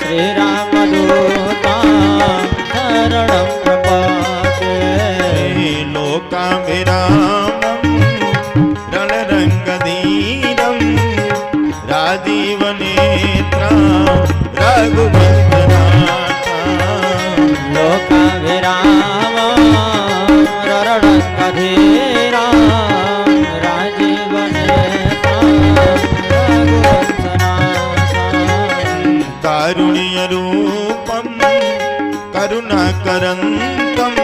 श्री राम दूता शरणं प्रपद्ये लोकाभिरामं रणरङ्गधीरं राजीवनेत्रं रघुवंशनाथं लोकाभिरामं रणरङ्गधीरं राजीवनेत्रं रघुवंशनाथं कारुण्यरूपं करुणाकरन्तं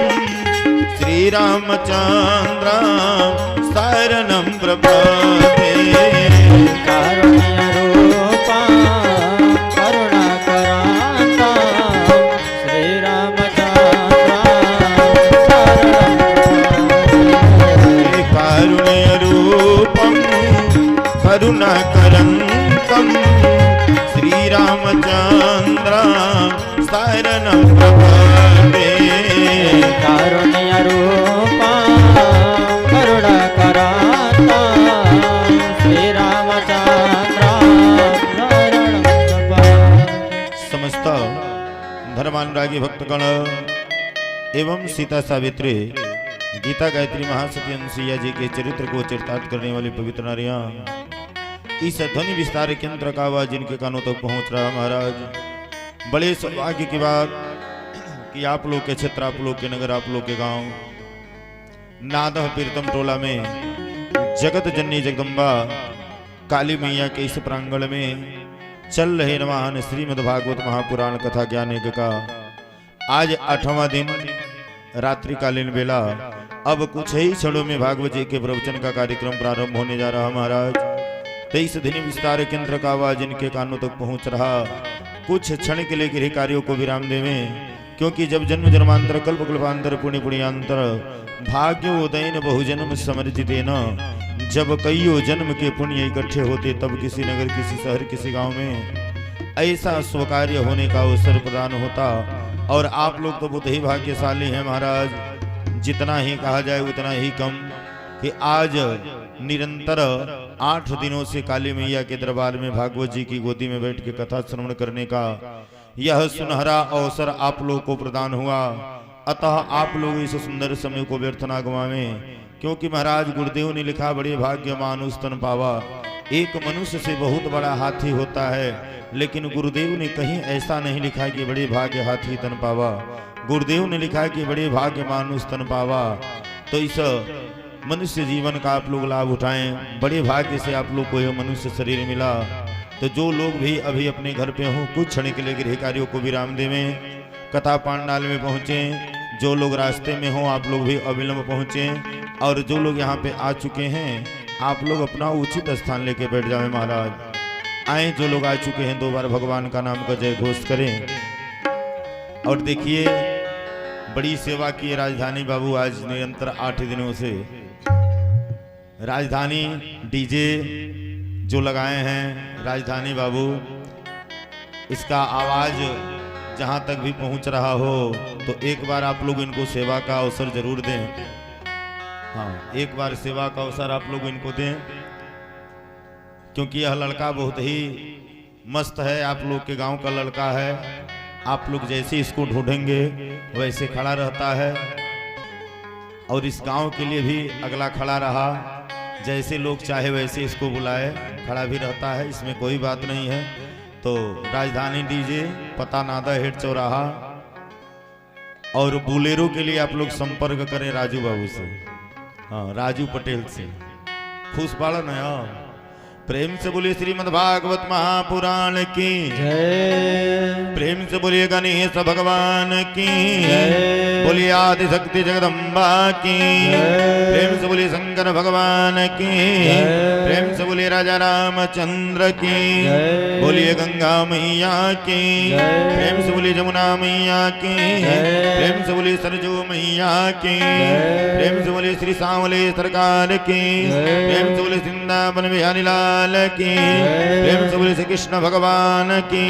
श्रीरामचन्द्रं शरणं प्रपद्ये कारुण्यरूपं करुणाकरान्तं श्रीरामचन्द्रं कारुण्यरूपं करुणाकरन्तं श्रीरामचन्द्रं शरणं प्रपद्ये कारुण्यरूपं करुणाकरान्तं श्रीरामचन्द्रं शरणं प्रपद्ये। समस्त धर्मानुरागी भक्तगण एवं सीता सावित्री गीता गायत्री महासती अनुसुईया जी के चरित्र को चरितार्थ करने वाली पवित्र नारियां इस ध्वनि विस्तार केंद्र का आवाज जिनके कानों तक पहुंच रहा महाराज, बड़े सौभाग्य की बात कि आप लोग के क्षेत्र, आप लोग के नगर, आप लोग के गांव नादह पीरतम टोला में जगत जननी जगदम्बा काली मैया के इस प्रांगण में चल रहे महान श्रीमद् भागवत महापुराण कथा ज्ञान यज्ञ का आज 8वां दिन रात्रिकालीन बेला। अब कुछ ही क्षणों में भागवत जी के प्रवचन का कार्यक्रम प्रारंभ होने जा रहा महाराज। 23 ध्वनि विस्तार केंद्र का आवाज इनके कानों तक पहुंच रहा। कुछ क्षण के लिए गृह कार्यों को विराम देवें, क्योंकि जब जन्म जन्मांतर कल्प कल्पांतर पुण्य पुण्यांतर भाग्यो उदयन बहुजन्म समर्जितेन, जब कईयों जन्म के पुण्य इकट्ठे होते तब किसी नगर, किसी शहर, किसी गांव में ऐसा स्वकार्य होने का अवसर प्रदान होता। और आप लोग तो बहुत ही भाग्यशाली हैं महाराज, जितना ही कहा जाए उतना ही कम कि आज निरंतर 8 दिनों से काली मैया के दरबार में भागवत जी की गोदी में बैठ के कथा श्रवण करने का यह सुनहरा अवसर आप लोग को प्रदान हुआ। अतः आप लोग इस सुंदर समय को व्यर्थ ना गंवावें, क्योंकि महाराज गुरुदेव ने लिखा बड़े भाग्य मानुष तन पावा। एक मनुष्य से बहुत बड़ा हाथी होता है, लेकिन गुरुदेव ने कहीं ऐसा नहीं लिखा कि बड़े भाग्य हाथी तन पावा। गुरुदेव ने लिखा कि बड़े भाग्य मानुष तन पावा। तो इस मनुष्य जीवन का आप लोग लाभ उठाएं। बड़े भाग्य से आप लोग को यह मनुष्य शरीर मिला। तो जो लोग भी अभी अपने घर पे हों, कुछ क्षण के लिए गृह कार्यों को विराम देवें, कथा पांडाल में पहुँचें। जो लोग रास्ते में हों आप लोग भी अविलंब पहुँचें, और जो लोग यहाँ पे आ चुके हैं आप लोग अपना उचित स्थान लेके बैठ जाएं महाराज। आए जो लोग आ चुके हैं 2 बार भगवान का नाम का जय घोष करें। और देखिए बड़ी सेवा की राजधानी बाबू आज निरंतर 8 दिनों से राजधानी डीजे जो लगाए हैं राजधानी बाबू, इसका आवाज जहां तक भी पहुंच रहा हो तो एक बार आप लोग इनको सेवा का अवसर जरूर दें। हाँ, एक बार सेवा का अवसर आप लोग इनको दें, क्योंकि यह लड़का बहुत ही मस्त है। आप लोग के गांव का लड़का है। आप लोग जैसे इसको ढूंढेंगे वैसे खड़ा रहता है, और इस गांव के लिए भी अगला खड़ा रहा। जैसे लोग चाहे वैसे इसको बुलाए, खड़ा भी रहता है, इसमें कोई बात नहीं है। तो राजधानी डीजे, पता नादा हेड चौराहा, और बुलेरो के लिए आप लोग संपर्क करें राजू बाबू से। हाँ, राजू पटेल से। खुश पालन है। प्रेम से बोलिए श्रीमद् भागवत महापुराण की जय। प्रेम से बोलिए गणेश भगवान की जय। बोलिए आदि शक्ति जगदम्बा की जय। प्रेम से बोलिए शंकर भगवान की जय। प्रेम से बोलिए राजा रामचंद्र की जय। बोलिए गंगा मैया की जय। प्रेम से बोलिए जमुना मैया की जय। प्रेम से बोलिए सरजू मैया की जय। प्रेम से बोलिए श्री सांवले सरकार की जय। प्रेम से बोलिए वृंदावन बिहारी लाल की प्रेम से बोलिए श्री कृष्ण भगवान की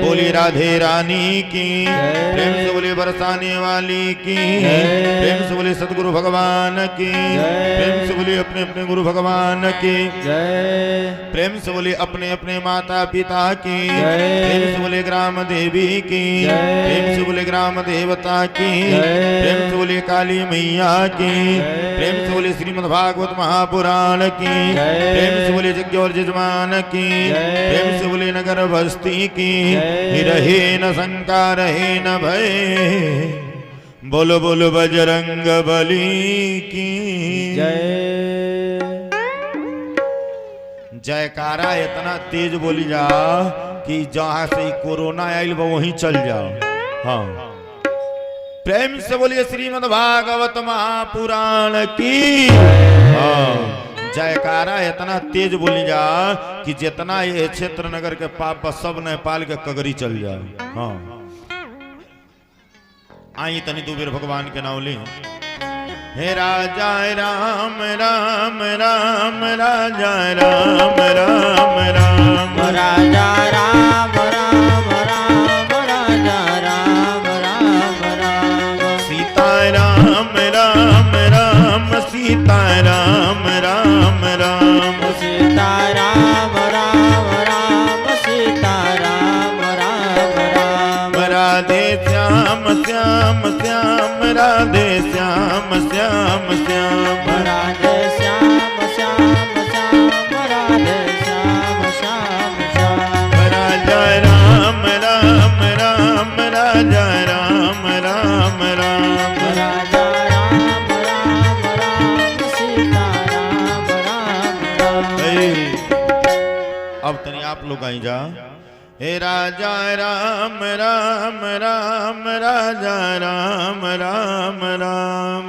बोलिए राधे रानी की प्रेम से बोलिए बरसाने वाली की प्रेम से बोलिए सतगुरु भगवान की प्रेम से बोलिए अपने अपने गुरु भगवान की प्रेम से बोलिए अपने अपने माता पिता की प्रेम से बोलिए बोले ग्राम देवी की, जय। प्रेम से बोले ग्राम देवता की, जय। प्रेम से बोले काली मैया की, जय। प्रेम से बोले श्रीमद् भागवत महापुराण की, जय। प्रेम से बोले यज्ञ और यजमान की, जय। प्रेम से बोले नगर बस्ती की, जय। रहे न शंका रहे न भय, बोलो बोलो बजरंग बली की जय। जयकारा इतना तेज बोली जा कि जहां से ही कोरोना आयल बा वहीं चल जाओ। हाँ, प्रेम से बोलिए श्रीमद् भागवत महापुराण की। हाँ, जयकारा इतना तेज बोली जा कि जितना ये क्षेत्र नगर के पाप बा सब नेपाल के कगरी चल जाए। हाँ, आई तनी दू बेर भगवान के नाम ली। हे राजा राम राम राम राजा राम राम राम राजा राम राम राम राजा राम राम राम सीता राम राम राम सीता राम राम राम सीता राम राम राम सीता राम राम राम राधे श्याम श्याम श्याम राधे श्याम श्याम श्याम राधे श्याम श्याम श्याम राधे श्याम श्याम श्याम राजा राम राम राम राजा राम राम राम राजा राम राम राम सीता राम राम राम अब तनी आप लोग आई जा। हे राजा राम राम राम राजा राम राम राम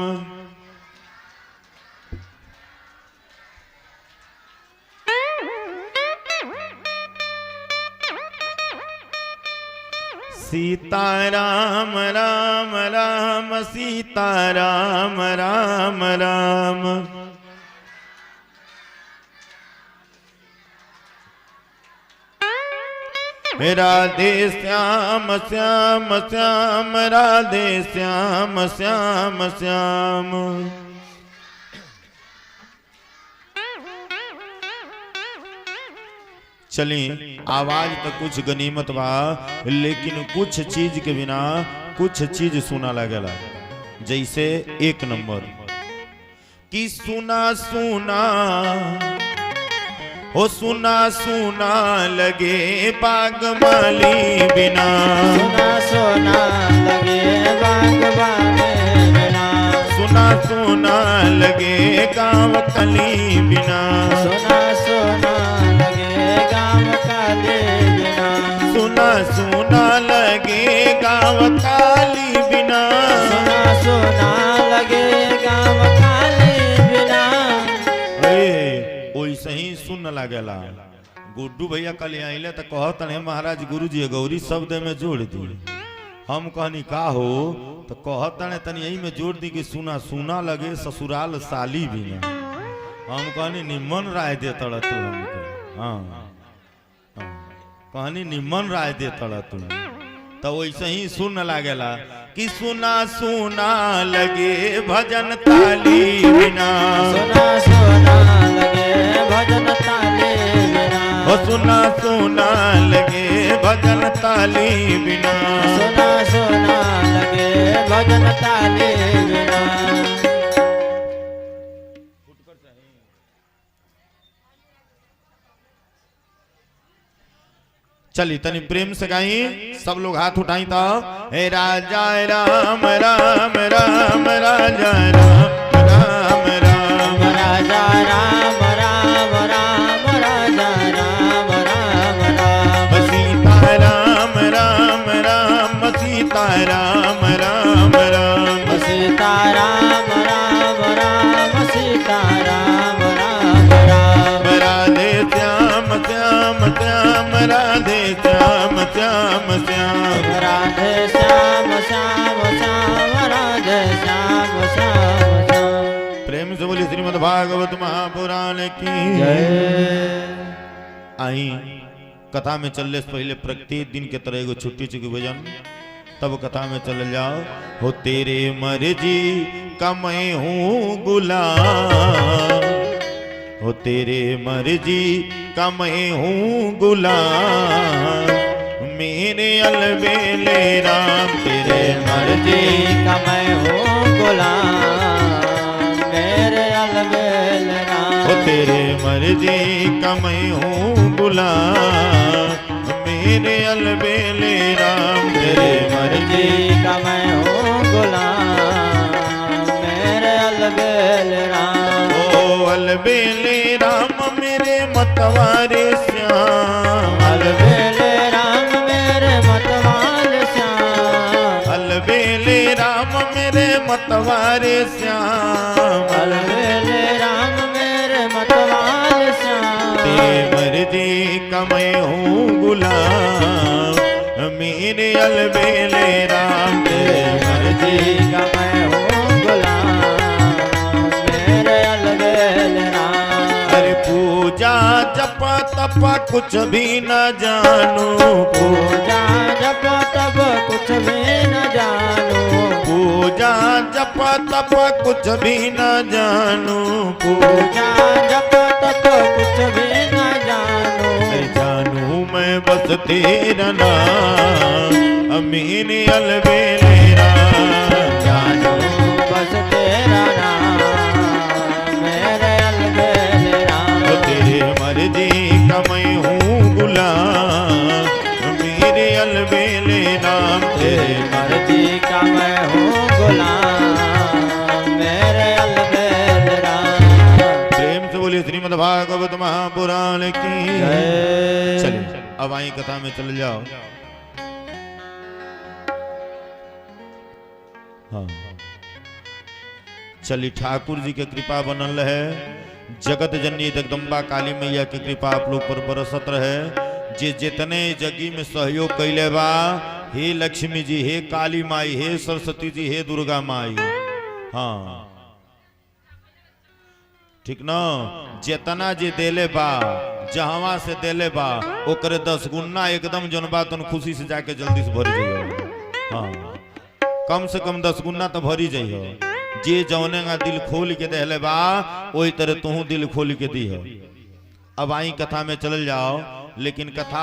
सीता राम राम राम सीता राम राम राम राधे श्याम श्याम श्याम राधे श्याम श्याम श्याम चली आवाज तो कुछ गनीमत बा, लेकिन कुछ चीज के बिना कुछ चीज सुना लगेला। जैसे एक नंबर कि सुना सुना हो सुना सुना लगे बागमाली बिना सुना सुना लगे बागबाने बिना सुना सुना लगे गाँव कली बिना सुना सुना लगे गाँव काले बिना सुना सुना लगे गाँव काली बिना सुना सुना लगे गाँव काले बिना वैसे ही सुन लगेला। गुड्डू भैया कल आइले तो कहत महाराज गुरुजी गौरी शब्द में जोड़ दी। हम कहनी का हो तो कहत तनी यही में जोड़ दी कि सुना सुना लगे ससुराल साली बिना। हम कहनी निम्न राय दे तड़ तू हमको। हाँ, कहनी निम्न राय दे तड़ तू तो वैसे ही सुन लागेला कि सुना सुना लगे भजन ताली बिना सुना सुना लगे भजन ताले बिना हो सुना सुना लगे भजन ताली बिना सुना सुना लगे भजन ताले बिना चली तनी प्रेम से गाई सब लोग हाथ उठाई तो हे राजा राम राम राम राजा राम राम राम राजा राम राम राम राजा राम राम राम सीता राम राम राम सीता राम राम राम सीता राम राम राम सीता राम राम राम राधे श्याम श्याम श्याम राधे श्याम श्याम श्याम राधे श्याम श्याम श्याम राधे श्याम श्याम श्याम प्रेम से बोली श्रीमद् भागवत महापुराण की जय। आई कथा में चलने से पहले प्रत्येक दिन के तरह एगो छुट्टी चुकी भजन तब कथा में चल जाओ। हो तेरे मर्जी का मैं हूँ गुलाम हो तेरे मर्जी का मैं हूँ गुलाम मेरे अलबेले राम तेरे मर्जी का मैं हूँ गुलाम मेरे अलबेल राम। ओ तेरे मर्जी का मैं हूँ गुलाम मेरे अलबेले राम तेरे मर्जी का मैं हूँ गुलाम मेरे अलबेल राम। ओ अलबेले राम मेरे मतवारे श्याम अलबेले राम मेरे मतवाल श्याम। अलबेले राम मेरे मतवारे श्याम अलबेले राम मेरे मतवाल श्याम। तेरे मर्जी का मैं हूँ गुलाम मेरे अलबेले राम तेरे मर्जी का मैं हूँ गुलाम मेरे अलबेल राम। अरे पूजा जप तप कुछ भी न जानू पूजा जप तप कुछ भी न जानू। पूजा जप तप कुछ भी न जानू पूजा जप तप कुछ भी न जानू। जानू मैं बस तेरा नाम मेरे अलबेले राम जानू बस तेरा नाम मेरे अलबेल राम। तो तेरे मर्जी का मैं हूँ गुलाम मेरे अलबेले राम तेरे मर्जी का मैं हूँ गुलाम मेरे अलबेल राम। प्रेम से बोलिए श्रीमद् भागवत महापुराण की जय। चलिए अब आई कथा में चल जाओ। हाँ चलिए ठाकुर जी के कृपा बनल है जगत जननी जगदम्बा काली मैया की कृपा आप लोग पर बरसत रहे। जे जितने जगी में सहयोग कैले बा हे लक्ष्मी जी हे काली माई हे सरस्वती जी हे दुर्गा माई। हाँ ठीक ना जितना जे देले बा जहां से देले बा ओकरे 10 गुना एकदम जन बा तन खुशी से जाके जल्दी से भरी जाइए। हाँ कम से कम 10 गुना तो भरी जाइए। जे जौने का दिल खोल के देले बा वही तरह तू दिल खोल के दी है। अब आई कथा में चल जाओ लेकिन कथा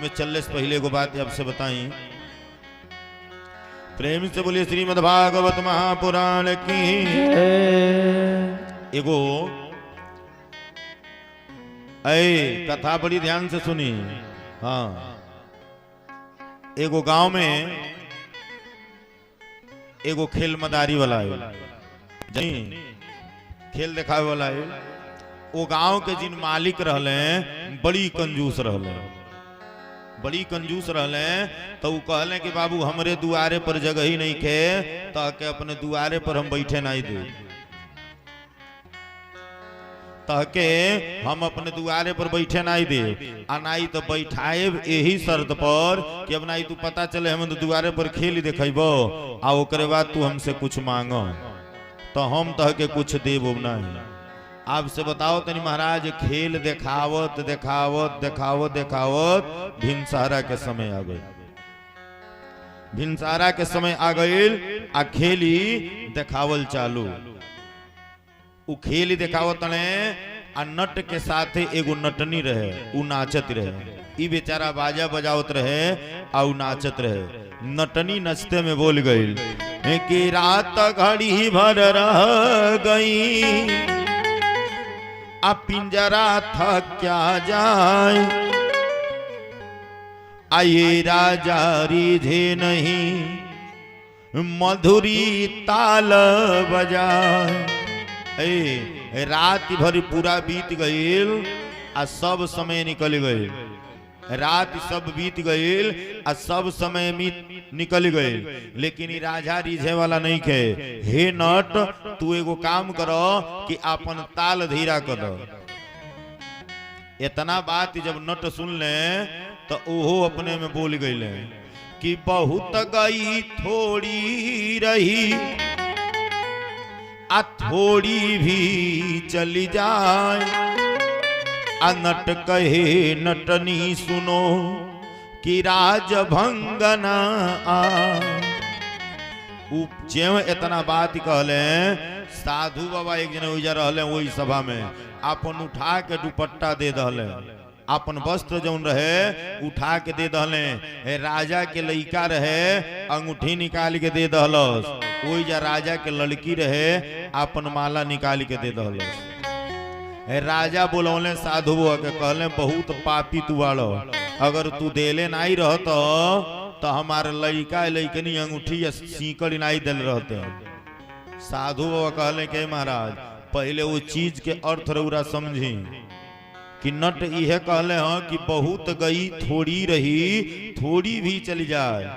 में चलने से पहले को बात आपसे बताई। प्रेम से बोलिए श्रीमद् भागवत महापुराण की। एगो कथा बड़ी ध्यान से सुनी। हाँ एगो गांव में एगो खेल मदारी वाला है खेल दिखावे वाला है। वो गांव के जिन मालिक रहले बड़ी कंजूस रहले बड़ी कंजूस रहले तो वो कहले कि बाबू हमरे दुआरे पर जगह ही नहीं खे ताकि अपने दुआरे पर हम बैठे नहीं दे ताकि हम अपने दुआरे पर बैठे नहीं दे आ नहीं तो बैठाए यही शर्त पर कि अब नहीं तू पता चले हम तो दुआरे पर खेल देखेबो आ ओकरे बाद तू हमसे कुछ मांगो तो हम तह के कुछ देव नहीं। आपसे बताओ तनी महाराज खेल देखावत देखावत देखावत देखावत भिनसारा के समय आ गए। भिनसारा के समय आ गए आ खेली देखावल चालू। उ खेली देखावत ने आ नट के साथ एगो नटनी रहे उ नाचत रहे। ई बेचारा बाजा बजावत रहे आ उ नाचत रहे। नटनी नचते में बोल गई कि रात घड़ी भर रह गई आ पिंजरा था क्या जाए आये राजा रिझे नहीं मधुरी ताल बजाए। रात भर पूरा बीत गईल आ सब समय निकल गईल। रात सब बीत गईल आ सब समय निकल गईल लेकिन ई राजा रिझे वाला नहीं खे। हे नट तू एगो काम करो कि अपन ताल धीरा कर दो। इतना बात जब नट सुन ले तो ओहो अपने में बोल गईले कि बहुत गई थोड़ी रही आ थोड़ी भी चली जाए। आ नट कहे नटनी सुनो कि राज भंगना आ। जेव इतना बात कहले साधु बाबा एक जने उजा रहले वही सभा में अपन उठा के दुपट्टा दे दहले अपन वस्त्र जौन रहे उठा के दे दहले। राजा के लड़का रहे अंगूठी निकाल के दे दहलस। वही जा राजा के लड़की रहे अपन माला निकाल के दे दहलस। राजा बोलौले साधु के कहले बहुत पापी तू आड़ो, अगर तू देले नहीं रहत तो हमारे लड़का लड़कनी अंगूठी या सीकड़ नहीं दिल रहते। साधु बाबा कहले के महाराज पहले वो चीज के अर्थ रउरा समझी कि नट यह कहले हाँ कि बहुत गई थोड़ी रही थोड़ी भी चली जाए।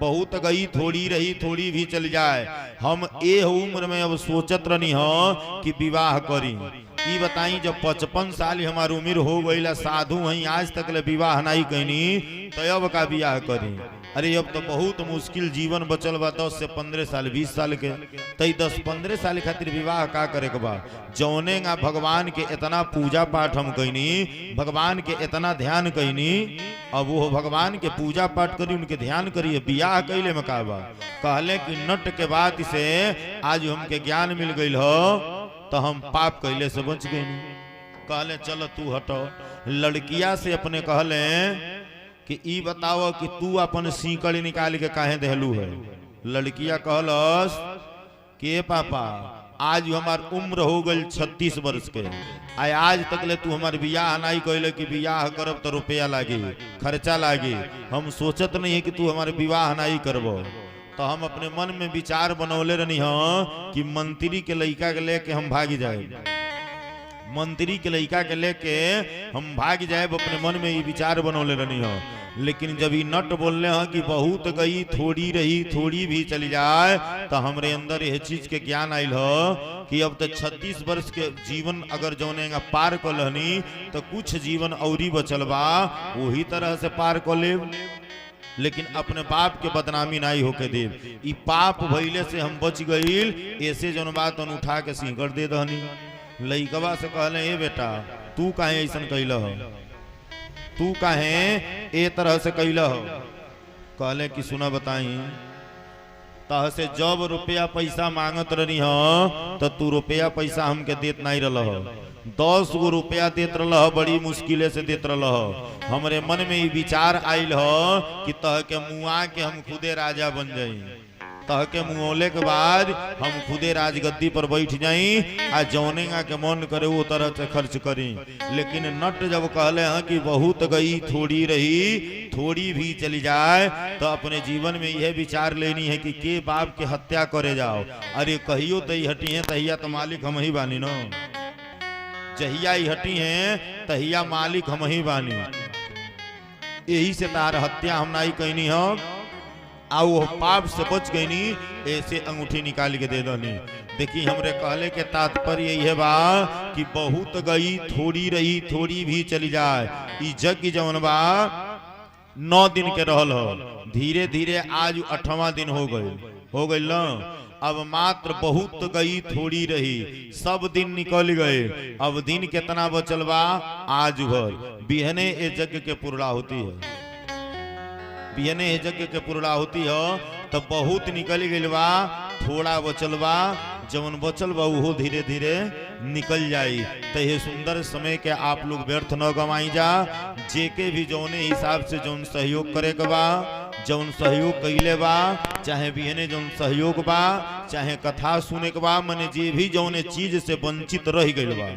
बहुत गई थोड़ी रही थोड़ी भी चली जाए। हम ए उम्र में अब सोचत रही हो कि विवाह करी। ई बताई जब 55 साल हमारी उम्र हो गई साधु वहीं आज तक ले विवाह नहीं कहीं तो अब का विवाह करी। अरे अब तो बहुत मुश्किल जीवन बचल बा 10 से 15 साल 20 साल के तई 10-15 साल खातिर विवाह का करे के बा। जौने भगवान के इतना पूजा पाठ हम कईनी, भगवान के इतना ध्यान कईनी, अब वो भगवान के पूजा पाठ करी उनके ध्यान करिए विवाह कैले में का बा। कहले कि नट के बात से आज हमके ज्ञान मिल गई हो तो हम पाप कैले से बच गए। कहले चलो तू हटो। लड़किया से अपने कहले कि ई बताओ कि तू अपन सीकड़ निकाल के काहे देहलू है। लड़किया कहलस कि पापा आज हमार उम्र हो गई 36 वर्ष के, आज तक ले तू हमार बियाह नहीं कहले कि बियाह करब तो रुपया लागी खर्चा लागी। हम सोचत नहीं है कि तू हमारे विवाह नहीं करबो। तो हम अपने मन में विचार बनौले रहनी हाँ कि मंत्री के लड़का के लेके हम भाग जाए, मंत्री के लड़का के लेके हम भाग जाए। अपने मन में ये विचार बनौले रहनी हो। लेकिन जब ये नट बोलने हैं कि बहुत गई थोड़ी रही थोड़ी भी चली जाए तो हमरे अंदर यह चीज के ज्ञान आयल हो कि अब तो 36 वर्ष के जीवन अगर जौने पार कर लहनी तो कुछ जीवन और बचल बा वही तरह से पार कर ले। लेकिन अपने पाप के बदनामी नहीं होके देव। ई पाप भइले से हम बच गईल। ऐसे जौन बात उठा के सीकड़ दे दहनी। लइकवा से कहले ए बेटा तू काहे ऐसन कैल हो, तू काहे ए तरह से कैल हो। कहले कि सुना बताई तह से जब रुपया पैसा मांगत रही हो तो तू रुपया पैसा हमके देत नहीं रह हो। 10 गो रुपया देत रह बड़ी मुश्किल से देत रह। हमरे मन में ये विचार आयल हो कि तह के मुआ के हम खुदे राजा बन जाई। तह के मुँहले के बाद हम खुदे राजगद्दी पर बैठ जाई आ जौनेगा के मन करे वो तरह से खर्च करी। लेकिन नट जब कहले हैं कि बहुत गई थोड़ी रही थोड़ी भी चली जाए तो अपने जीवन में यह विचार लेनी है कि के बाप के हत्या करे जाओ। अरे कहियो तही हटी है तहिया तो मालिक हम ही बानी नो, जहिया ही हटी है तहिया मालिक हम ही बानी। यही से तार हत्या हम नहीं कहनी हो आ वो पाप से बच गई नी। ऐसे अंगूठी निकाल के दे दनी। देखी हमरे कहले के तात्पर्य यह बा कि बहुत गई थोड़ी रही थोड़ी भी चली जाए। ई जग जौन बा 9 दिन के रहल हो, धीरे धीरे आज 8वां दिन हो गई न। अब मात्र बहुत गई थोड़ी रही, सब दिन निकल गए। अब दिन कितना बचल बा आज भर। बिहने ए जग के पूर्णा होती है, बिहने यज्ञ के पूर्णा होती हो तो बहुत निकल गई बा, थोड़ा बचल बा। जवन बचल बा वो धीरे धीरे निकल जाई। तो ये सुंदर समय के आप लोग व्यर्थ न गवाई जा। जेके भी जौने हिसाब से जौन सहयोग करे के बा, जौन सहयोग कैले बा, चाहे बिहने जौन सहयोग बा, चाहे कथा सुने के बा, मने जे भी जौने चीज से वंचित रह गइल बा,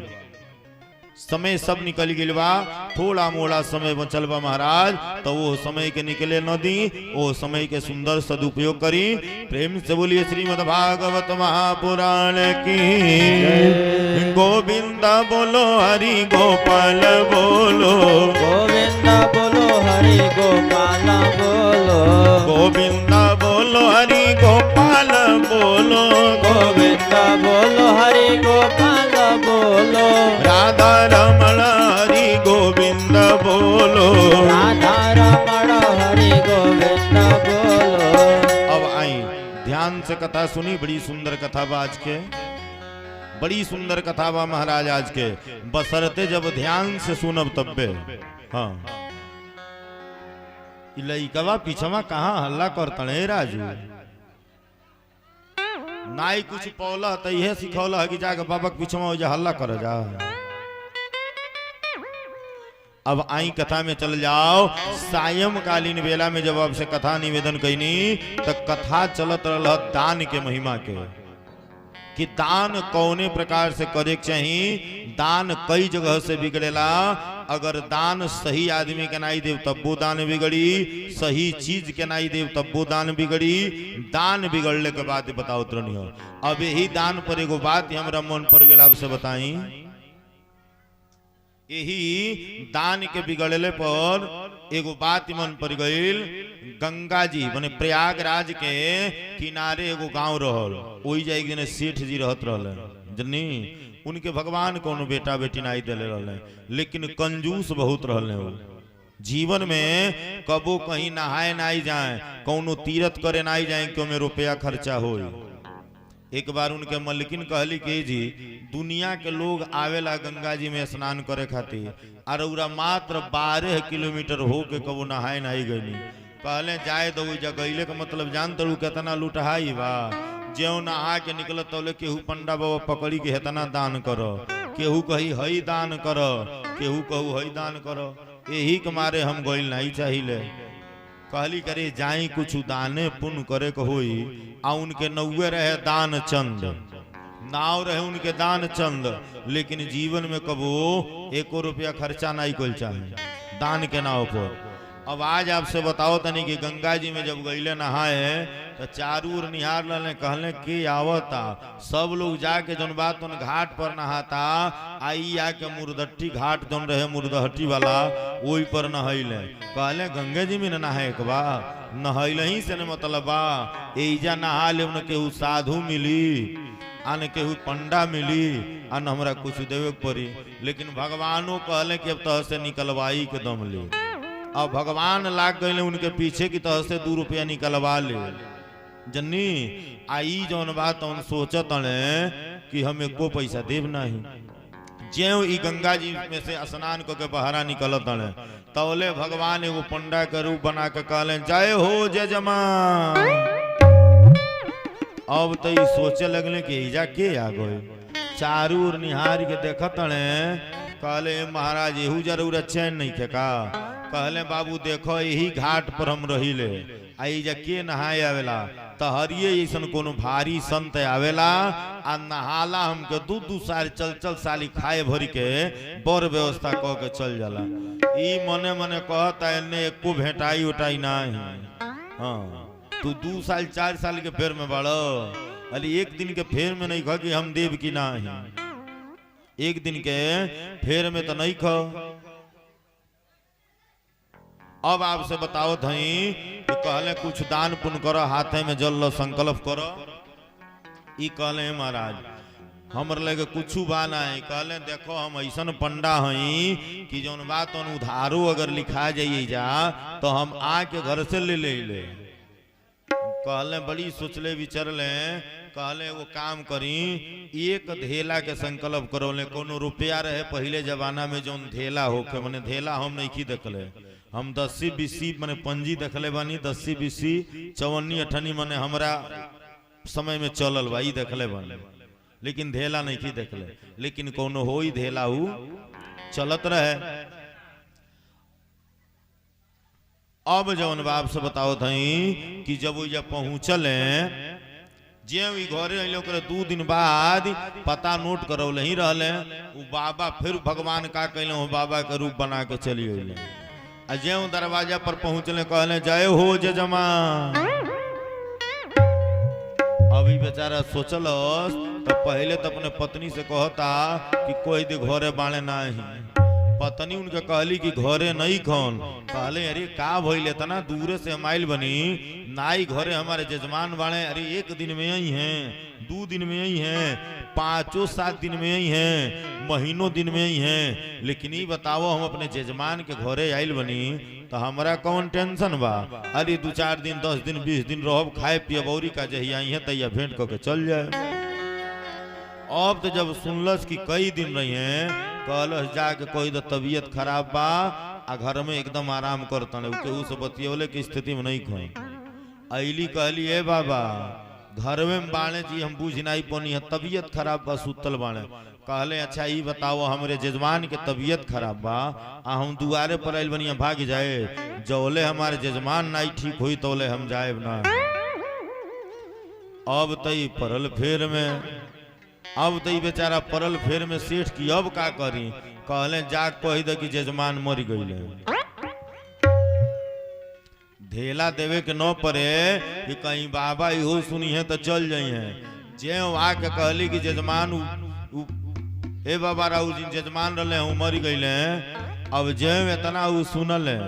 समय सब निकल गई बा। थोड़ा मोड़ा समय बचल बा महाराज तो वो समय के निकले न दी, वो समय के सुंदर सदुपयोग करी। प्रेम से बोलिए श्रीमद् भागवत महापुराण की। गोविंद बोलो हरि गोपाल बोलो, गोविंद बोलो हरि गोपाल बोलो, गोविंद बोलो हरि गोपाल बोलो, गोविंद बोलो हरि गोपाल बोलो, राधा रमण हरि गोविंद बोलो, राधा रमण हरि गोविंद बोलो। अब आई ध्यान से कथा सुनी। बड़ी सुंदर कथा बा आज के, बड़ी सुंदर कथा बा महाराज आज के। बसरते जब ध्यान से सुनब तब्बे। हाँ लइकवा पीछवा कहाँ हल्ला करतड़े राजू। नाई कुछ पौला तो यह सिखौला कि जाके बाबा के पीछवा हल्ला कर जा। अब आई कथा में चल जाओ। सायंकालीन बेला में जब आपसे कथा निवेदन कैनी तो कथा चलत रहा दान के महिमा के, कि दान कौने प्रकार से करे चाहिए, दान कई जगह से बिगड़ेला। अगर दान सही आदमी के नाई देव तब वो दान बिगड़ी, सही चीज के नाई देव तब वो दान बिगड़ी। दान बिगड़ने के बाद बताओ तरनियो। अब यही दान पर एगो बात हमरा मन पर गेल, आपसे बताई। यही दान के बिगड़ले पर एगो बात मन पर गईल। गंगा जी माने प्रयागराज के किनारे एगो गांव रहल, ओई जाई जने सेठ जी रहत रहले जनी। उनके भगवान कोनो बेटा बेटी नाई देले रहले, लेकिन कंजूस बहुत रहले। वो जीवन में कबो कहीं नहाए नाई जाए, कोनो तीर्थ करे नाई जाए, क्यों में रुपया खर्चा हो। एक बार उनके मलकिन कहली कि जी दुनिया के लोग आवेला गंगा जी में स्नान करे खातिर, और उरा मात्र 12 किलोमीटर हो के कबो नहाए नहीं गई। कहले जाए दो जगैले का मतलब जान तू कितना लुटहाई बा। ज्यो नहा के निकलत तौले केहू पंडा बाबा पकड़ी के हेतना दान करो, केहू कही हई दान करो, केहू कहू हई दान करो। यही के मारे हम गइल नहीं चाहिए। कहली करे जाई कुछ दाने पुण्य करे को होई। आ उनके नौवे रहे दान चंद, नाव रहे उनके दान चंद, लेकिन जीवन में कबो 1 रुपया खर्चा नहीं कल चाहे दान के नाव पर। अब आज आपसे बताओ तनी कि गंगा जी में जब गईले नहाए तो चारू ओर निहार लले, कहले के आवता। सब लोग जाके जौन बात उन घाट पर नहाता, आई आके मुर्दट्टी घाट जौन रहे मुर्दहट्टी वाला वही पर नहैले। कहले गंगे जी में न नहाए के बा, नहैले ही से न मतलब बा। एजा नहा ले न केहू साधु मिली, आने केहू पंडा मिली, आन हमरा कुछ देवे पड़ी। लेकिन भगवानो कहले कि अब तह से निकलवाई के दम ले। अब भगवान लाग गए उनके पीछे की तरह से 2 रुपया निकलवा ले जन्नी। आई जौन बात उन सोचत कि हम एको पैसा देव नहीं। ज्यों ई गंगा जी में से स्नान करके बहरा निकलत तौले भगवान एगो पंडा के रूप बना के कहले जय हो जजमान। अब तो ई सोचे लगले कि इजा के आ गए। चारू ओर निहार के देखत कहले महाराज एहू जरूर चैन नहीं थे का। कहले बाबू देखो यही घाट पर हम रहिले, आई जा के नहाए आवेला तहरिये ऐसन कोनो भारी संत आवेला आ नहाला हमके 2-2 साल चल साली खाए भरी के बर व्यवस्था कह के चल जाला। ई मने मने कहता एने एको भेटाई उठाई नहीं। हाँ तू 2 साल 4 साल के फेर में बड़ो, अली 1 दिन के फेर में नहीं कह कि हम देव की नहीं। 1 दिन के फेर में तो नहीं खो। अब आपसे बताओ थई कि कहले कुछ दान पुण्य करो, हाथे में जल लो संकल्प करो। ई कहले महाराज हमर लगे कुछ बा नहीं। कहले देखो हम ऐसन पंडा हई कि जौन बात उधारो अगर लिखा जाइए जा तो हम आके घर से ले ले। कहले बड़ी सोचले विचरले। कहले वो काम करी 1 धेला के संकल्प करो ले। कोनो रुपया रहे पहले जमाना में जौन धेला होके, मने धेला हम नहीं की देखले। हम 10-20 मने पंजी देखले बानी, 10-20 54-58 मने हमरा समय में चलल बा, ई देखले बानी, लेकिन धेला नहीं की देखले। लेकिन कोनो होई धेला उ चलत रहे। अब जौन बाप से बताओ थई कि जब वो पहुंचले जे घरे अइले ओकरे 2 दिन बाद पता नोट करौले ही रहले। उ बाबा फिर भगवान का कहले हो बाबा के रूप बना के चली अइले। आ जे दरवाजा पर पहुंचले कहले जय हो जजमान। अभी बेचारा सोचलस तो पहले तो अपने पत्नी से कहता कि कोई दे घरे बाणे नहीं। पत्नी उनके कहली कि घरे नहीं खन। कहले अरे का भइल इतना दूर से हम आइल बनी, नाई घरे हमारे जजमान बाणे। अरे 1 दिन में ही हैं, 2 दिन में ही हैं, 5-7 दिन में ही हैं, महीनों दिन में ही हैं। लेकिन ये बताओ हम अपने जजमान के घरे आइल बनी तो हमारा कौन टेंशन बा। अरे 2-4 दिन 10 दिन 20 दिन रहो, खाए पिए बौरी का जहिया आई है तैया भेंट करके चल जाए। अब तो जब सुनलस कि कई दिन रही हैं, कहलस जाके कोई तो तबीयत खराब बा आ घर में एकदम आराम करता केहू से बतियोले की स्थिति में नहीं खोई। अली कहली ए बाबा घर में बाणे जी हम बुझ नहीं पनी है, तबीयत खराब बा सुतल बाणे। कहले अच्छा ई बताओ हमरे जजमान के तबीयत खराब बा आ हम दुआरे पर आइल बनिया भाग जाए, जौले हमारे जजमान नहीं ठीक हुई तौले हम जाए ना। अब तई परल फेर में, अब तई बेचारा परल फेर में सेठ की अब का करी। कहले जाग कह दे कि जजमान मर गई। ढेला देवे के न पड़े कि कहीं बाबा इहो सुनी है तो चल जाई है। जे आके कहली कि जजमान ए बाबा राऊ जी जजमान रहे हूँ मर गई। अब ज्यों इतना वो सुनल है,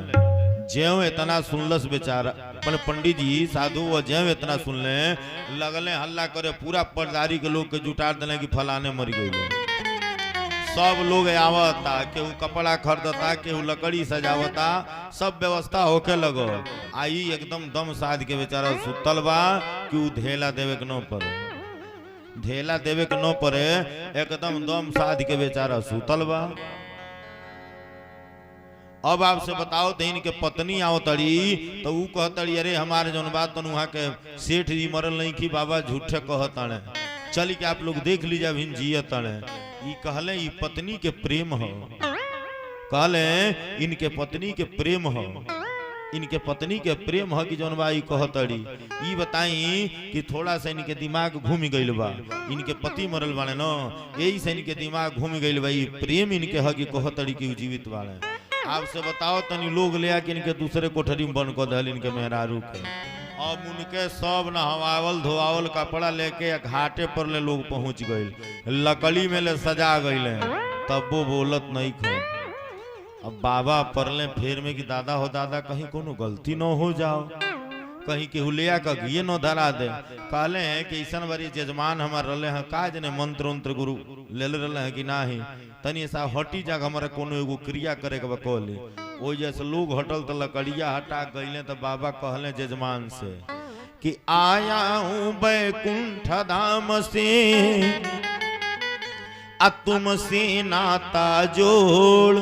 ज्यों इतना सुनलस बेचारा अपन पंडित जी साधु वो ज्यों इतना सुनले लगले हल्ला करे, पूरा परदारी के लोग के जुटा दिले कि फलाने मर गई। सब लोग आवता, केहू कपड़ा खरीदता, केहू लकड़ी सजावता, सब व्यवस्था होके लगो। आई एकदम दम साध के बेचारा सुतल बा कि उ ढेला देवे के न पड़े, ढेला देवे के न पड़े, एकदम दम साध के बेचारा सुतल बा। अब आपसे बताओ तो इनके पत्नी आओ तड़ी तो ऊ कहतड़ी अरे हमारे जौन बात तो वहाँ के सेठ जी मरल नहीं कि बाबा झूठे कहतड़े, चल के आप लोग देख लीजिए अभी जियतड़े। ई कहले ई पत्नी के प्रेम हो, कहले इनके पत्नी के प्रेम हो, इनके पत्नी के प्रेम हो कि जौन बा ई कहतड़ी। ई बताई कि थोड़ा सा इनके दिमाग घूम गइल बा, इनके पति मरल बाड़े न, यही से इनके दिमाग घूम गइल बा। ई प्रेम इनके हो कि कहतड़ी कि जीवित बाड़े। आपसे बताओ तनी लोग ले आके इनके दूसरे कोठरी में बंद कर दल इनके मेहरारू के। अब उनके सब नहवावल धोवावल कपड़ा लेके घाटे पर ले लोग पहुंच गए, लकड़ी में ले सजा गए, तब वो बोलत नहीं खो। अब बाबा परले फेर में कि दादा हो दादा कहीं कोनो गलती न हो जाओ, कहीं के हुलिया का घिए न धरा दे। कहले हैं कि ऐसा बारी जजमान हमार रले हैं का जने मंत्र उंत्र गुरु ले रहे हैं कि नाही, तनी सा हटी जाग हमारा कोनो एगो क्रिया करे के बकोली। ओ जैसे लोग हटल तो लकड़िया हटा गईले तो बाबा कहले जजमान से कि आया हूं बैकुंठ धाम से आ तुमसे नाता जोड़,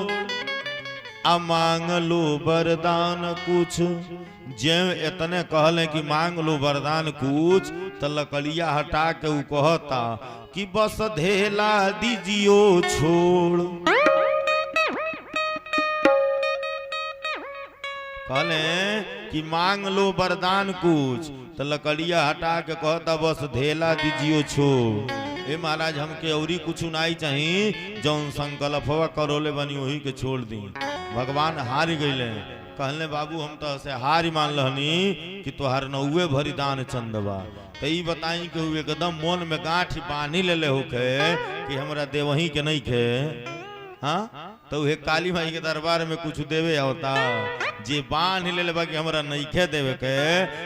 आ मांग लो वरदान कुछ। ज्यों इतने कहले कि मांग लो वरदान कुछ तो लकड़िया हटा के ऊ कहता कि बस ढेला दीजियो छोड़। कहले कि मांग लो वरदान कुछ तो लकड़िया हटा के कहता बस ढेला दीजियो छोड़। ए महाराज हमके औरी कुछ नहीं चाहिए, जौन संकल्पवा करोले बनी वही के छोड़ दी। भगवान हार गईले, कहले बाबू हम तो से हार मान लहनी कि तोहार नौवे भरी दान चंदबा। तो ई बताई कि एकदम मन में गांठ बांधी ले होके कि हमरा देवही के नहीं खे। हाँ तो हे काली माई के दरबार में कुछ देवे होता, जे बांध ले बा कि हमरा नहीं खे देवे के,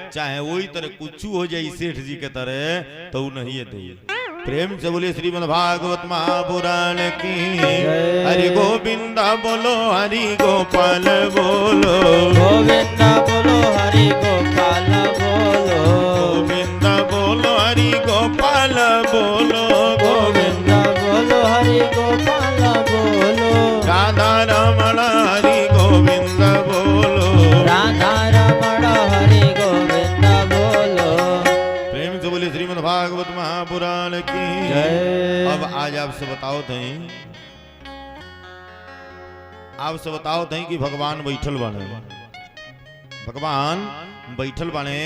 चाहे वही तरह कुछ हो जाए सेठ जी के तरह तो नहीं दे। प्रेम से बोले श्रीमद् भागवत महापुराण की हरि गोविंदा बोलो हरि गोपाल बोलो, गोविंदा बोलो हरि गोपाल बोलो, गोविंदा बोलो हरि गोपाल बोलो, गोविंदा बोलो हरि गोपाल बोलो, राधा रमण हरि गोविंद बोलो, राधा रमण हरि गोविंद बोलो। प्रेम से बोले श्रीमद् भागवत महापुराण की। अब आज आपसे बताओ थे, आपसे बताओ थे कि भगवान बैठल बने, भगवान बैठल बने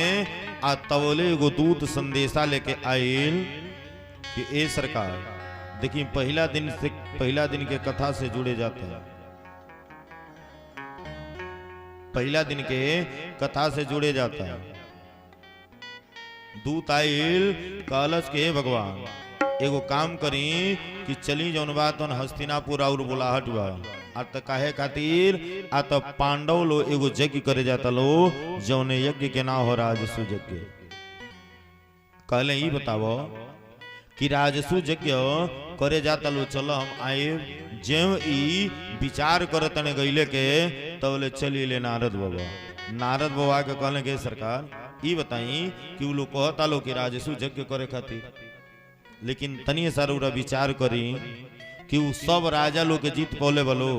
आ तवले एगो दूत संदेशा लेके आयल कि ए सरकार देखिए पहला दिन के कथा से जुड़े जाते हैं, पहला दिन के कथा से जुड़े जाता है। दूत आयल कहलस के हे भगवान एगो काम करी कि चली जौन बात हस्तिनापुर और बुलाहट बा आ त काहे खातिर आ त पांडव लो एगो यज्ञ करे जाता लो, जौने यज्ञ के नाम हो राजसू यज्ञ। कहले ही बताओ कि राजसू यज्ञ करे जाता लो, चलो हम आए। ज्यों ई विचार करे तने गईले के तबले चली ले नारद बाबा। नारद बाबा के कहले के सरकार ई बताई कि उ लोग कहता लो कि राजसू यज्ञ करे खातिर, लेकिन तनी सारा विचार करी कि उ सब राजा लोग के जीत पौले बलो,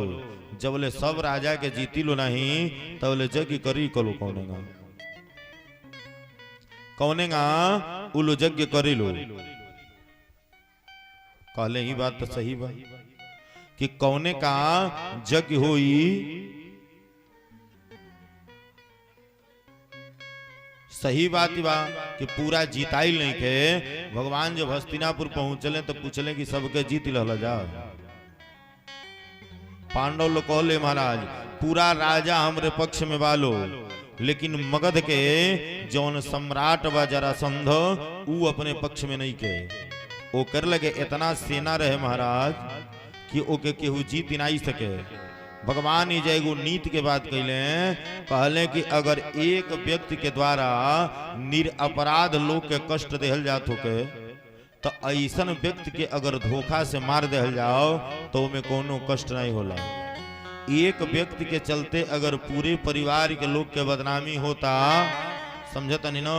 जब ले सब राजा के जीती लो नहीं तब ले यज्ञ करी कलो कौनेगा उ लो यज्ञ करी लो। कहले ही बात तो सही बा कि कौने का जग होई सही बात बा कि पूरा जीताई नहीं के। भगवान जब हस्तिनापुर पहुंचले तो पूछले कि सबके जीत लहला जा। पांडव लोग कहले महाराज पूरा राजा हमरे पक्ष में बालो, लेकिन मगध के जौन सम्राट बा जरासंध ऊ अपने पक्ष में नहीं के। ओ कर लगे इतना सेना रहे महाराज कि ओके केहू जीत नहीं सके। भगवान ही जयगो नीति के बात कहले कि अगर एक व्यक्ति के द्वारा निरपराध लोग के कष्ट देहल जात होके तो ऐसन व्यक्ति के अगर धोखा से मार देहल जाओ तो में कोनो कष्ट नहीं होला। एक व्यक्ति के चलते अगर पूरे परिवार के लोग के बदनामी होता, समझता नहीं ना,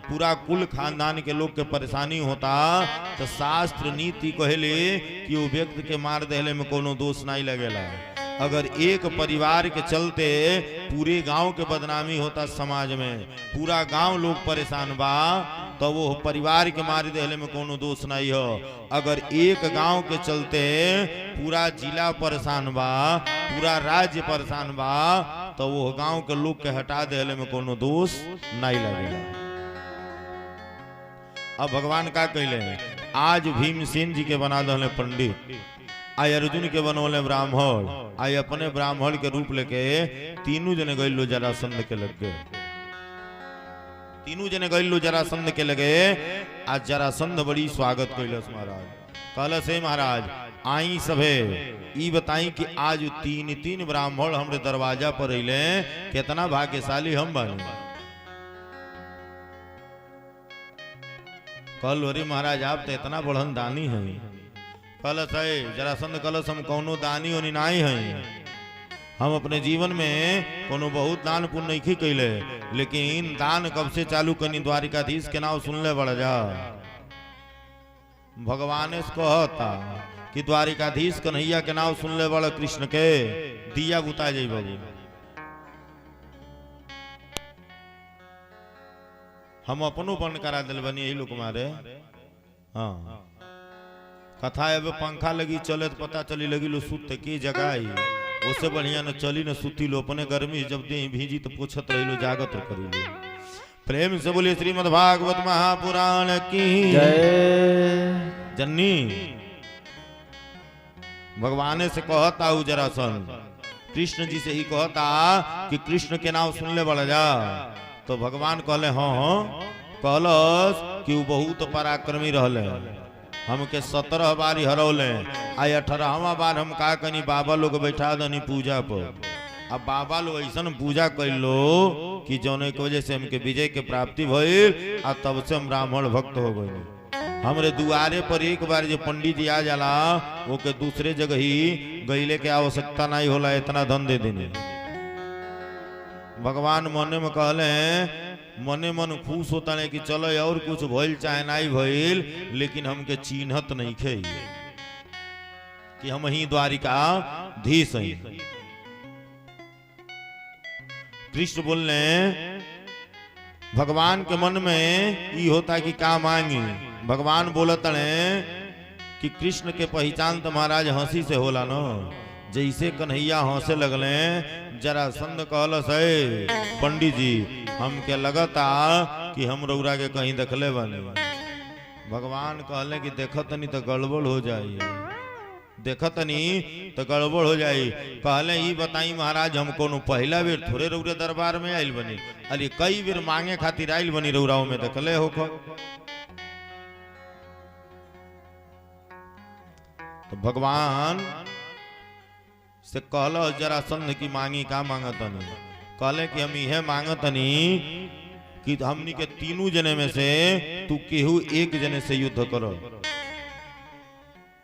पूरा कुल खानदान के लोग के परेशानी होता तो शास्त्र नीति कहले कि वो व्यक्ति के मार देहले में कोनो दोष नहीं लगेला। अगर एक परिवार के चलते पूरे गांव के बदनामी होता, समाज में पूरा गांव लोग परेशान बा तो वो परिवार के मार देहले में कोनो दोष नहीं हो। अगर एक गांव के चलते पूरा जिला परेशान बा, पूरा राज्य परेशान बा तो वो गांव के लोग के हटा देहले में कोनो दोष नहीं लगेगा। अब भगवान का कहले आज भीमसेन जी के बना दहले पंडित, आई अर्जुन के बनोले ब्राह्मण, आई अपने ब्राह्मण के रूप लेके तीनों जने गइलो जरासंध के लगे। तीनों जने गइलो जरासंध के लगे। आज जरासंध बड़ी स्वागत कैलस महाराज। कहलस हे महाराज आई सभे ई बताई कि आज तीन तीन ब्राह्मण हमरे दरवाजा पर अइले, कितना भाग्यशाली हम बानी। कहल अरे महाराज आप तो इतना बड़हन दानी हैं। कलश है जरासंध कलश हम कौनो दानी होनी नहीं है। हम अपने जीवन में कोनो बहुत दान पुण्य नहीं कैले, लेकिन दान कब से चालू करनी द्वारिकाधीश के नाम सुन ले बड़ा जा। भगवान से कहता कि द्वारिकाधीश कन्हैया के नाम सुन ले बड़ा कृष्ण के दिया बुता जाई बाबू। हम अपनो बंद करा दिल बनी यही लोग मारे। हाँ कथा अब पंखा लगी चले तो पता चली लगी लो सुत की जगह आई, उससे बढ़िया न चली न सुती लो। अपने गर्मी जब दे भीजी तो पूछत रही लो, जागत तो करी लो। प्रेम से बोले श्रीमद् भागवत महापुराण की जय। जन्नी भगवान से कहता हूँ जरासंध कृष्ण जी से ही कहता कि कृष्ण के नाम सुन ले बड़ा जा। तो भगवान कहले हाँ कहलस कि वो बहुत पराक्रमी रहले, हमके 17 बार हरौले, आई 18वां बार हम का कनी बाबा लोग बैठा दनी पूजा पर। अब बाबा लोग ऐसा पूजा कर लो कि जौने की वजह से हमके विजय के प्राप्ति भइल, आ तब से हम ब्राह्मण भक्त हो गए। हमरे दुआरे पर एक बार जो पंडित जी आ जाला वो के दूसरे जगह ही गईले के आवश्यकता नहीं होला, इतना धन दे देने। भगवान मने में कहले मने मन खुश होता है कि चलो और कुछ भइल चाहे नहीं भइल, लेकिन हमके चिन्हत नहीं खे कि हम ही द्वारिका धीश हैं। कृष्ण बोलने भगवान के मन में ये होता कि क्या मांगी। भगवान बोलत कि कृष्ण के पहचान तो महाराज हंसी से होला न। जैसे कन्हैया हंसे लगले जरासंध कहलस है पंडित जी हमके लगता कि हम रौरा के कहीं देखले बने। भगवान कहले कि देखत नहीं तो गड़बड़ हो जाए, देखत नहीं तो गड़बड़ हो जाए। कहले ही बताई महाराज हम कोनो पहला बेर थोड़े रौरे दरबार में आइल बनी, अरे कई बेर मांगे खातिर आइल बनी रौराओं में देखले हो। तो भगवान से कहल जरासंध की मांगी का मांगतनी। कहले कि हम यह मांगतनी कि हमनी के तीनों जने में से तू केहू एक जने से युद्ध करो,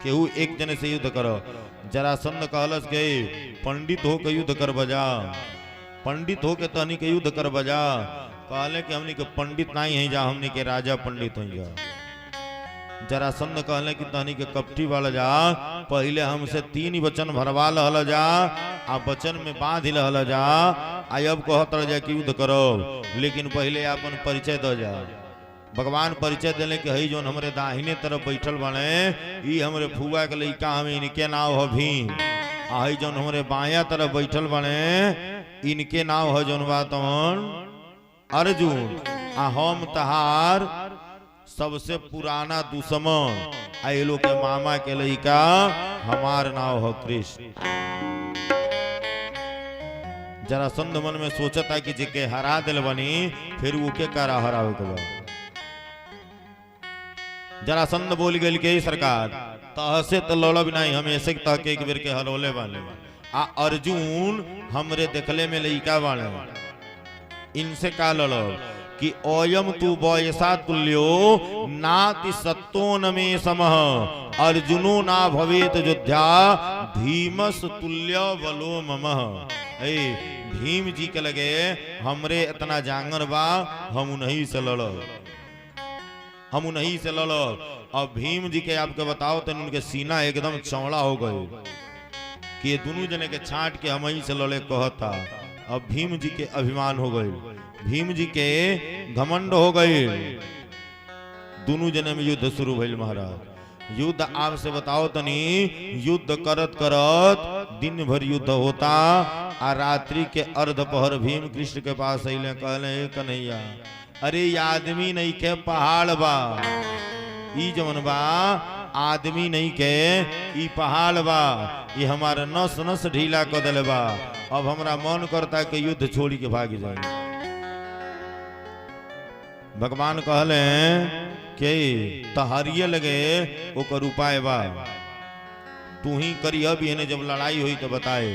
केहू एक जने से युद्ध करो। जरासंध कहलस के पंडित हो के युद्ध कर बजा, पंडित हो के तहनी के युद्ध कर बजा। कहले कि हमनी के पंडित नहीं है जा, हमनी के राजा पंडित है जा। जरासंध कहले कि तहनी के कपटी वाला जा, पहले हमसे 3 वचन भरवा लहल जा, आ वचन में बांध लहल जा। आई अब कहत जा कि युद्ध करो, लेकिन पहले अपन परिचय दो जा। भगवान परिचय दिले कि हई जोन हमरे दाहिने तरफ बैठल बने ई हमरे फुआ के लइका हमें, इनके नाम हो भीम। आ हई जोन हमरे बाया तरफ बैठल बने इनके नाम हो जोन बात अर्जुन। आ हम तहार सबसे पुराना दुश्मन, आ ये लोग के मामा के लइका हमार नाम हो कृष्ण। जरासंध मन में सोचता कि जेके हरा दिल बनी फिर वो के करा हरावे के बा। जरासंध बोल गई के सरकार तहसे तो लड़ब नहीं, हम ऐसे तह के एक बेर के हरौले वाले। आ अर्जुन हमरे देखले में लइका वाले, इनसे का लड़ब कि ओयम तू बयसा तुल्यो नाति सत्तोन में समह अर्जुनो ना भवेत योद्धा भीमस तुल्य बलो ममः। भीम जी के लगे हमरे इतना जांगर बा, हम नहीं से लड़ब, हम नहीं से लड़ब। अब भीम जी के आपके बताओ तो उनके सीना एकदम चौड़ा हो गए कि ये दोनों जने के छांट के हम ही से लड़े कहता। अब भीम जी के अभिमान हो गए, भीम जी के घमंड हो गए। दोनों जने में युद्ध शुरू भइल महाराज। युद्ध आपसे बताओ तनी, युद्ध करत करत दिन भर युद्ध होता। आ रात्रि के अर्ध पहर भीम कृष्ण के पास अइले, कहले कन्हैया अरे ये आदमी नहीं के पहाड़ बा, ई जवन बा आदमी नहीं के ई पहाड़ बा, ये हमारा नस नस ढीला कर दिले बा। अब हमरा मन करता कि युद्ध छोड़ी के भाग जाए। भगवान कहले के तहारिये लगे ओकर उपाय बा, तू ही करी। अब इन्हें जब लड़ाई हुई तो बताए।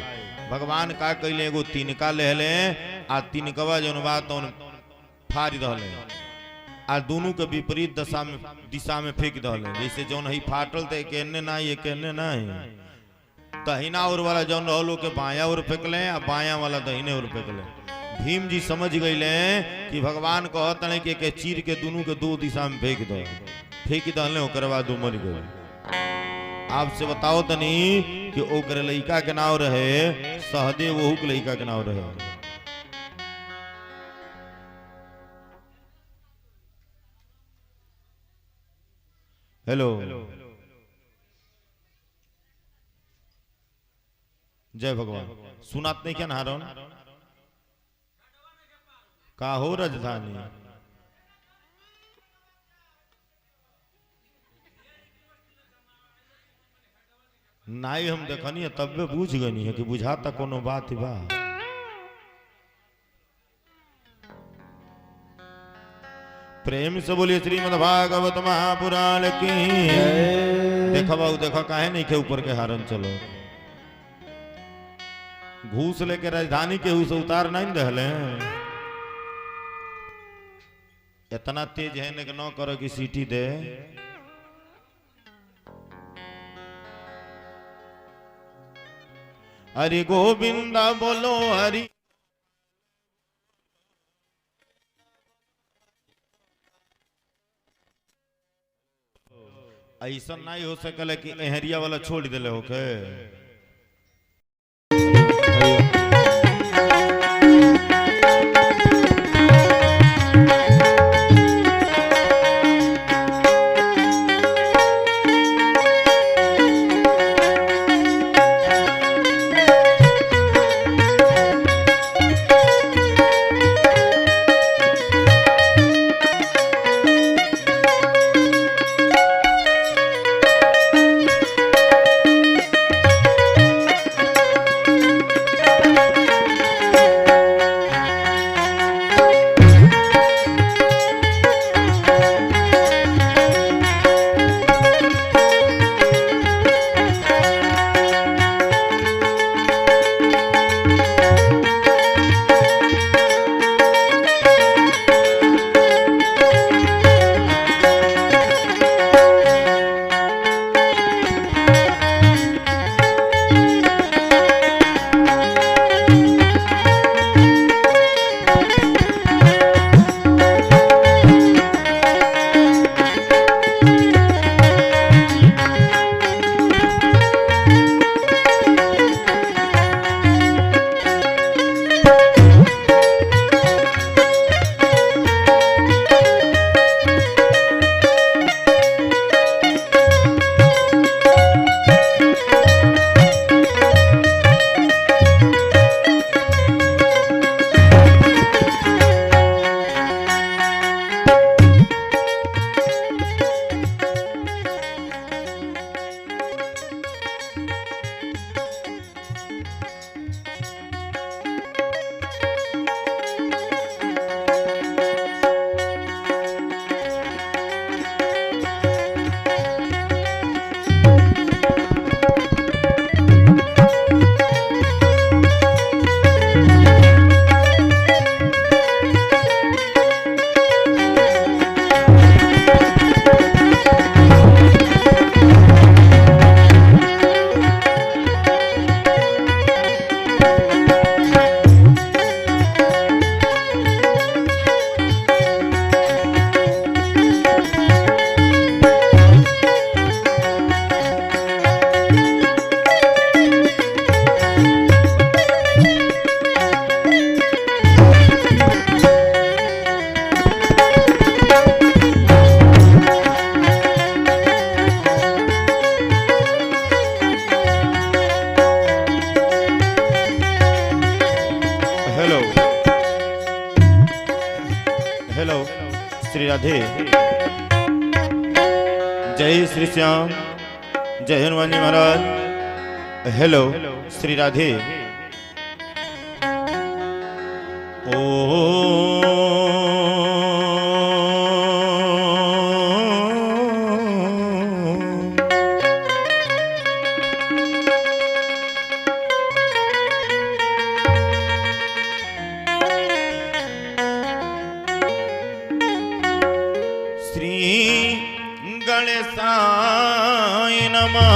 भगवान का कैले एगो तिनका लेहले, आ तिनकवा जौन बा तौन फाड़ी दहले, आ दोनों के विपरीत दिशा में फेंक दहले। जैसे जौन ही फाटल थे केने ना ये केने ना दहिना ओर वाला जौन रहलो के बाया ओर फेंकले, आ बाया वाला दहिने ओर फेंकले। भीम जी समझ गईले कि भगवान कहत नहीं कि के चीर के दोनों के दो दिशा में फेंक दो, फेंक दहले ओकर बाद मर गए। आपसे बताओ तनी कि ओकर लइका के नाम रहे सहदेव, वहू के लइका के नाम रहे। हेलो, जय भगवान। सुनात नहीं क्या नारायण का हो राजधानी नाई हम देखनी है तब बुझ गनी है कि बुझाता कोनो बात बा। प्रेम से बोलिए श्रीमद् भागवत महापुराण की। देखा बाबू देखा काहे नहीं के ऊपर के हारन चलो, घूस लेके राजधानी के उस उतार नहीं दहले। इतना तेज है न करो कि सीटी दे। हरि गोविंदा बोलो हरि। ऐसा नहीं हो सकल कि एहरिया वाला छोड़ दिले होके। हेलो श्री राधे, जय श्री श्याम, जय हनुमान जी महाराज। हेलो श्री राधे। ओ श्री गणेशाय नमः,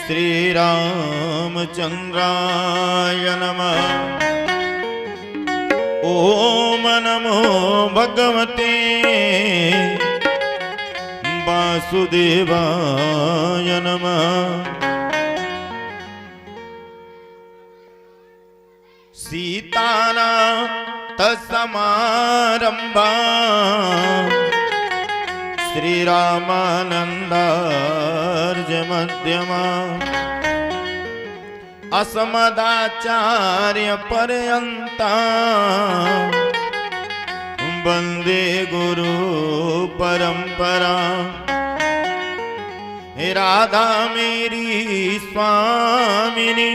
श्री रामचंद्राय नमः। ओम नमो भगवते वासुदेवाय नमः। सीताना तत्समारंभा श्रीरामानंदार्य मध्यमा अस्मदाचार्य पर्यंता वंदे गुरु परंपरा। राधा मेरी स्वामिनी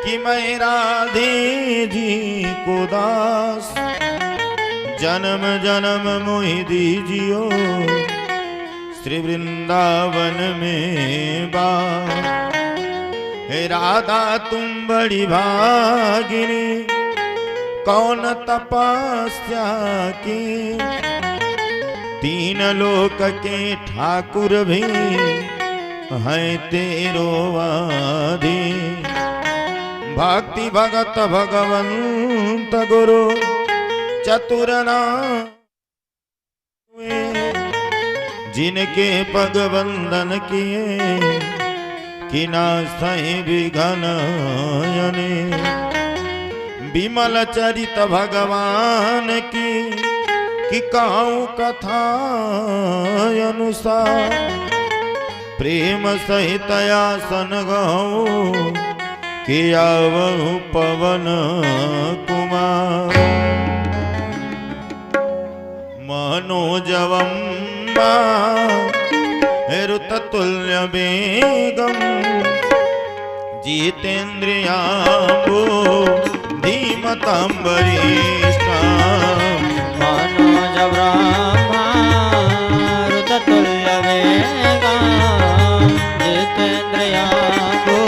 कि मैं राधे जी को दास, जन्म जन्म मोहि दीजियो श्री वृंदावन में बा। राधा तुम बड़ी भागिनी, कौन तपस्या की, तीन लोक के ठाकुर भी हैं तेरो वादी। भक्ति भगत भगवंत गुरु चतुरना, जिनके पग बंधन किए कि नासहि विघ्नयने। विमल चरित भगवान की कि कहूँ कथा अनुसार, प्रेम सहित आसन गहूँ कि आवहु पवन कुमार। मनोजवं ऋततुल्य वेगं जितेन्द्रियाम्बो धीमतां वरिष्ठाम्। मनोजब्रह्मा ऋततुल्य वेगं जितेन्द्रियाम्बो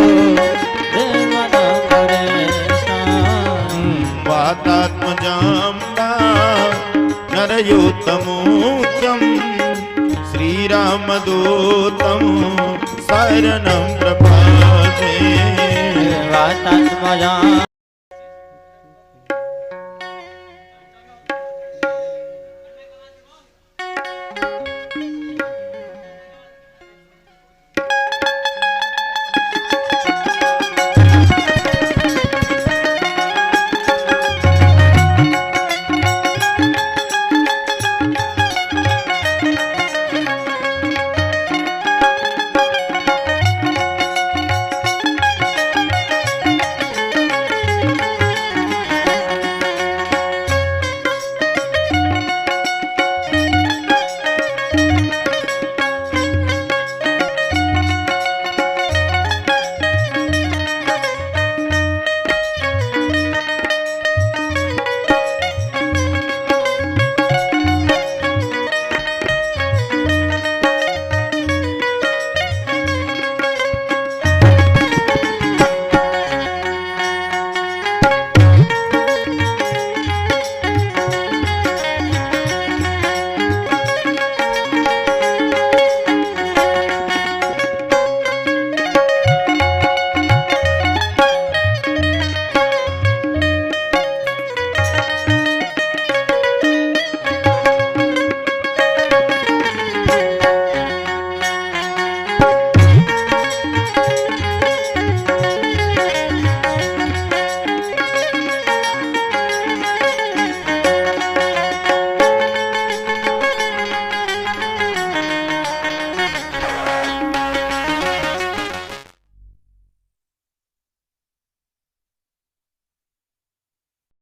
धीमतां वरिष्ठाम्। वातात्मजाम्बा नरयोत्तमोच्चं श्रीरामदूतं शरणं प्रपद्ये। वातात्मजां